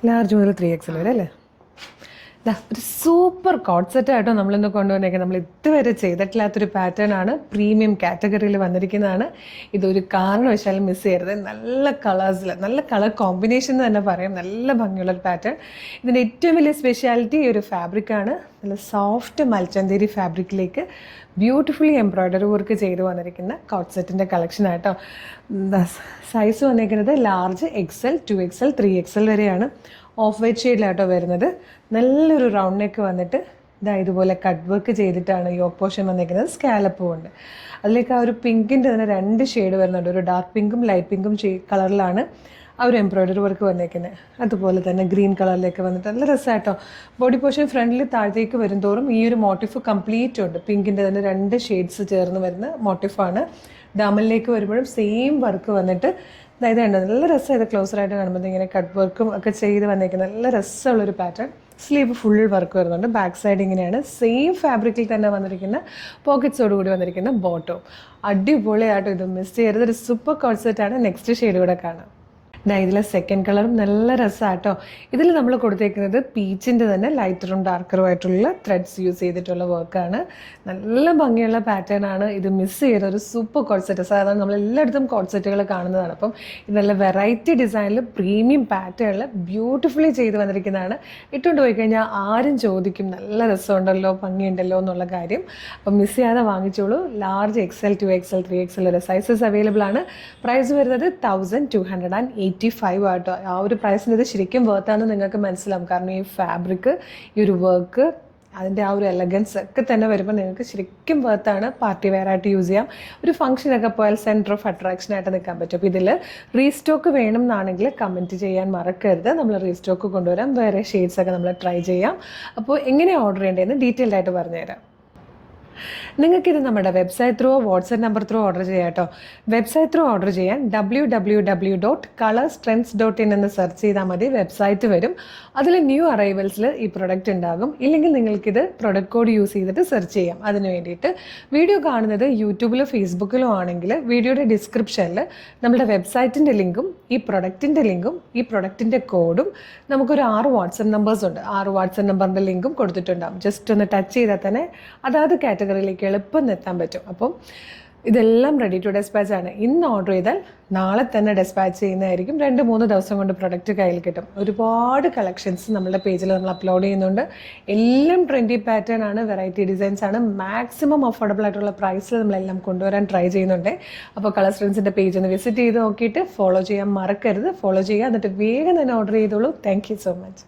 Large മുതൽ 3XL വരെ അല്ലേ? ഒരു സൂപ്പർ കോട്ട് സെറ്റായിട്ടോ നമ്മളിന്ന് കൊണ്ടുവന്നേക്കുന്നത്. നമ്മൾ ഇതുവരെ ചെയ്തിട്ടില്ലാത്തൊരു പാറ്റേൺ ആണ്, പ്രീമിയം കാറ്റഗറിയിൽ വന്നിരിക്കുന്നതാണ്. ഇതൊരു കാരണവശാലും മിസ് ചെയ്യരുത്. നല്ല കളേഴ്സിൽ, നല്ല കളർ കോമ്പിനേഷൻ എന്ന് തന്നെ പറയാം. നല്ല ഭംഗിയുള്ളൊരു പാറ്റേൺ. ഇതിൻ്റെ ഏറ്റവും വലിയ സ്പെഷ്യാലിറ്റി ഈ ഒരു ഫാബ്രിക്കാണ്. നല്ല സോഫ്റ്റ് മൽച്ചന്തേരി ഫാബ്രിക്കിലേക്ക് ബ്യൂട്ടിഫുള്ളി എംബ്രോയ്ഡറി വർക്ക് ചെയ്ത് വന്നിരിക്കുന്ന കോട്ട് സെറ്റിൻ്റെ കളക്ഷൻ ആയിട്ടോ. സൈസ് വന്നിരിക്കുന്നത് ലാർജ് XL, 2XL, 3XL വരെയാണ്. ഓഫ് വൈറ്റ് ഷെയ്ഡിലാട്ടോ വരുന്നത്. നല്ലൊരു റൗണ്ട് നെക്ക് വന്നിട്ട് ഇതുപോലെ കട്ട് വർക്ക് ചെയ്തിട്ടാണ് യോക്ക് പോർഷൻ വന്നിരിക്കുന്നത്. സ്കാലപ്പും ഉണ്ട്. അതിലേക്ക് ആ ഒരു പിങ്കിൻ്റെ തന്നെ 2 ഷെയ്ഡ് വരുന്നുണ്ട്. ഒരു ഡാർക്ക് പിങ്കും ലൈറ്റ് പിങ്കും കളറിലാണ് ആ ഒരു എംബ്രോയ്ഡറി വർക്ക് വന്നിരിക്കുന്നത്. അതുപോലെ തന്നെ ഗ്രീൻ കളറിലേക്ക് വന്നിട്ട് നല്ല രസമായിട്ടോ. ബോഡി പോർഷൻ ഫ്രണ്ടിൽ താഴത്തേക്ക് വരും തോറും ഈ ഒരു മോട്ടീഫ് കംപ്ലീറ്റ് ഉണ്ട്. പിങ്കിൻ്റെ തന്നെ 2 ഷെയ്ഡ്സ് ചേർന്ന് വരുന്ന മോട്ടീഫാണ്. ഡാമലിലേക്ക് വരുമ്പോഴും സെയിം വർക്ക് വന്നിട്ട് അതായത് ഉണ്ട്. നല്ല രസമായത് ക്ലോസറായിട്ട് കാണുമ്പോൾ ഇങ്ങനെ കട്ട് വർക്കും ഒക്കെ ചെയ്ത് വന്നേക്കുന്നത് നല്ല രസമുള്ളൊരു പാറ്റേൺ. സ്ലീവ് ഫുൾ വർക്ക് വരുന്നുണ്ട്. ബാക്ക് സൈഡ് ഇങ്ങനെയാണ്. സെയിം ഫാബ്രിക്കിൽ തന്നെ വന്നിരിക്കുന്ന പോക്കറ്റ്സോട് കൂടി വന്നിരിക്കുന്ന ബോട്ടവും. അടിപൊളിയായിട്ടോ. ഇത് മിസ് ചെയ്യരുത്. ഒരു സൂപ്പർ കോട്ട് സെറ്റാണ്. നെക്സ്റ്റ് ഷെയ്ഡ് കൂടെ കാണാം. ഇതിലെ സെക്കൻഡ് കളറും നല്ല രസമാട്ടോ. ഇതിൽ നമ്മൾ കൊടുത്തേക്കുന്നത് പീച്ചിൻ്റെ തന്നെ ലൈറ്ററും ഡാർക്കറും ആയിട്ടുള്ള ത്രെഡ്സ് യൂസ് ചെയ്തിട്ടുള്ള വർക്കാണ്. നല്ല ഭംഗിയുള്ള പാറ്റേൺ ആണ്. ഇത് മിസ് ചെയ്ത ഒരു സൂപ്പർ കോട്ട് സെറ്റ്. സാധാരണ നമ്മൾ എല്ലായിടത്തും കോട്ട് സെറ്റുകൾ കാണുന്നതാണ്. അപ്പം ഇത് നല്ല വെറൈറ്റി ഡിസൈനിൽ പ്രീമിയം പാറ്റേണിൽ ബ്യൂട്ടിഫുള്ളി ചെയ്ത് വന്നിരിക്കുന്നതാണ്. ഇട്ടുകൊണ്ട് പോയി കഴിഞ്ഞാൽ ആരും ചോദിക്കും നല്ല രസമുണ്ടല്ലോ, ഭംഗിയുണ്ടല്ലോ എന്നുള്ള കാര്യം. അപ്പം മിസ് ചെയ്യാതെ വാങ്ങിച്ചോളൂ. ലാർജ് XL, 2XL, 3XL വരെ സൈസസ് അവൈലബിൾ ആണ്. പ്രൈസ് വരുന്നത് 1285 ആട്ടോ. ആ ഒരു പ്രൈസിന് ഇത് ശരിക്കും വർത്താണെന്ന് നിങ്ങൾക്ക് മനസ്സിലാവും. കാരണം ഈ ഫാബ്രിക്, ഈ ഒരു വർക്ക്, അതിൻ്റെ ആ ഒരു എലഗൻസ് ഒക്കെ തന്നെ വരുമ്പോൾ നിങ്ങൾക്ക് ശരിക്കും വർത്താണ്. പാർട്ടി വെയർ ആയിട്ട് യൂസ് ചെയ്യാം. ഒരു ഫംഗ്ഷനൊക്കെ പോയാൽ സെൻറ്റർ ഓഫ് അട്രാക്ഷൻ ആയിട്ട് നിൽക്കാൻ പറ്റും. അപ്പോൾ ഇതിൽ റീസ്റ്റോക്ക് വേണം എന്നാണെങ്കിൽ കമൻറ്റ് ചെയ്യാൻ മറക്കരുത്. നമ്മൾ റീസ്റ്റോക്ക് കൊണ്ടുവരാം. വേറെ ഷെയ്ഡ്സൊക്കെ നമ്മൾ ട്രൈ ചെയ്യാം. അപ്പോൾ എങ്ങനെയാണ് ഓർഡർ ചെയ്യേണ്ടതെന്ന് ഡീറ്റെയിൽഡ് ആയിട്ട് പറഞ്ഞുതരാം. നിങ്ങൾക്കിത് നമ്മുടെ website through, WhatsApp number through order ചെയ്യാം കേട്ടോ. വെബ്സൈറ്റ് ത്രൂ ഓർഡർ ചെയ്യാൻ www.colorstrends.in എന്ന് സെർച്ച് ചെയ്താൽ മതി. വെബ്സൈറ്റ് വരും. അതിൽ ന്യൂ അറൈവൽസിൽ ഈ പ്രൊഡക്റ്റ് ഉണ്ടാകും. ഇല്ലെങ്കിൽ നിങ്ങൾക്കിത് പ്രൊഡക്റ്റ് കോഡ് യൂസ് ചെയ്തിട്ട് സെർച്ച് ചെയ്യാം. അതിന് വേണ്ടിയിട്ട് വീഡിയോ കാണുന്നത് യൂട്യൂബിലോ ഫേസ്ബുക്കിലോ ആണെങ്കിൽ വീഡിയോയുടെ ഡിസ്ക്രിപ്ഷനിൽ നമ്മുടെ വെബ്സൈറ്റിൻ്റെ ലിങ്കും ഈ പ്രൊഡക്റ്റിൻ്റെ ലിങ്കും ഈ പ്രൊഡക്റ്റിൻ്റെ കോഡും നമുക്കൊരു 6 വാട്സ്ആപ്പ് നമ്പേഴ്സ് ഉണ്ട്. 6 വാട്സ്ആപ്പ് നമ്പറിൻ്റെ ലിങ്കും കൊടുത്തിട്ടുണ്ടാകും. ജസ്റ്റ് ഒന്ന് ടച്ച് ചെയ്താൽ തന്നെ അതാത് കാറ്റഗറിയിലേക്ക് എളുപ്പം എത്താൻ പറ്റും. അപ്പം ഇതെല്ലാം റെഡി ടു ഡെസ്പാച്ച് ആണ്. ഇന്ന് ഓർഡർ ചെയ്താൽ നാളെ തന്നെ ഡെസ്പാച്ച് ചെയ്യുന്നതായിരിക്കും. 2-3 ദിവസം കൊണ്ട് പ്രൊഡക്റ്റ് കയ്യിൽ കിട്ടും. ഒരുപാട് കളക്ഷൻസ് നമ്മുടെ പേജിൽ നമ്മൾ അപ്ലോഡ് ചെയ്യുന്നുണ്ട്. എല്ലാം ട്രെൻഡി പാറ്റേൺ ആണ്, വെറൈറ്റി ഡിസൈൻസ് ആണ്. മാക്സിമം അഫോർഡബിൾ ആയിട്ടുള്ള പ്രൈസിൽ നമ്മളെല്ലാം കൊണ്ടുവരാൻ ട്രൈ ചെയ്യുന്നുണ്ട്. അപ്പോൾ കളർ സ്ട്രെൻസിൻ്റെ പേജ് ഒന്ന് വിസിറ്റ് ചെയ്ത് നോക്കിയിട്ട് ഫോളോ ചെയ്യാൻ മറക്കരുത്. ഫോളോ ചെയ്യുക. എന്നിട്ട് വേഗം തന്നെ ഓർഡർ ചെയ്തോളൂ. Thank you so much.